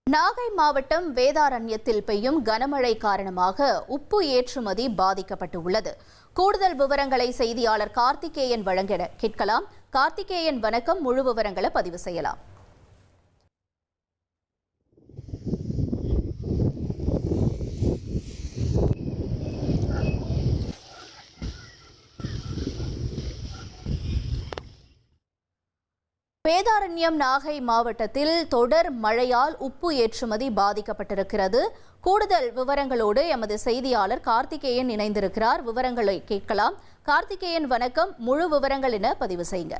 நாகை மாவட்டம் வேதாரண்யத்தில் பெய்யும் கனமழை காரணமாக உப்பு ஏற்றுமதி பாதிக்கப்பட்டுள்ளது. கூடுதல் விவரங்களை செய்தியாளர் கார்த்திகேயன் வழங்க கேட்கலாம். கார்த்திகேயன் வணக்கம், முழு விவரங்களை பதிவு செய்யலாம். வேதாரண்யம் நாகை மாவட்டத்தில் தொடர் மழையால் உப்பு ஏற்றுமதி பாதிக்கப்பட்டிருக்கிறது. கூடுதல் விவரங்களோடு எமது செய்தியாளர் கார்த்திகேயன் இணைந்திருக்கிறார். விவரங்களை கேட்கலாம். கார்த்திகேயன் வணக்கம், முழு விவரங்கள் என பதிவு செய்யுங்க.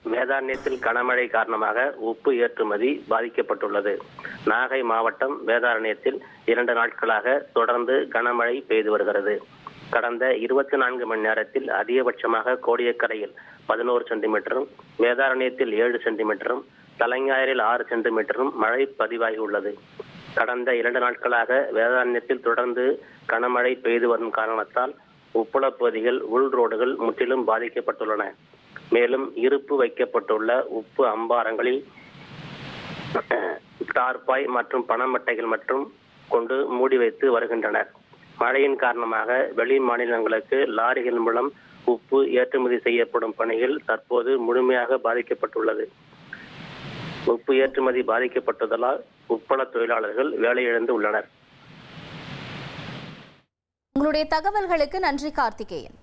வேதாரண்யத்தில் கனமழை காரணமாக உப்பு ஏற்றுமதி பாதிக்கப்பட்டுள்ளது. நாகை மாவட்டம் வேதாரண்யத்தில் 2 நாட்களாக தொடர்ந்து கனமழை பெய்து வருகிறது. கடந்த 24 மணி நேரத்தில் அதிகபட்சமாக கோடியக்கரையில் 11 சென்டிமீட்டரும், வேதாரண்யத்தில் 7 சென்டிமீட்டரும், தலைஞாயிறில் 6 சென்டிமீட்டரும் மழை பதிவாகியுள்ளது. கடந்த 2 நாட்களாக வேதாரண்யத்தில் தொடர்ந்து கனமழை பெய்து வரும் காரணத்தால் உப்பள பகுதிகள், உள் ரோடுகள் முற்றிலும் பாதிக்கப்பட்டுள்ளன. மேலும் இருப்பு வைக்கப்பட்டுள்ள உப்பு அம்பாரங்களில் டார்பாய் மற்றும் பணமட்டைகள் மற்றும் கொண்டு மூடி வைத்து வருகின்றனர். மழையின் காரணமாக வெளி மாநிலங்களுக்கு லாரிகள் மூலம் உப்பு ஏற்றுமதி செய்யப்படும் பணிகள் தற்போது முழுமையாக பாதிக்கப்பட்டுள்ளது. உப்பு ஏற்றுமதி பாதிக்கப்பட்டதால் உப்பள தொழிலாளர்கள் வேலையிழந்து உள்ளனர். உங்களுடைய தகவல்களுக்கு நன்றி கார்த்திகேயன்.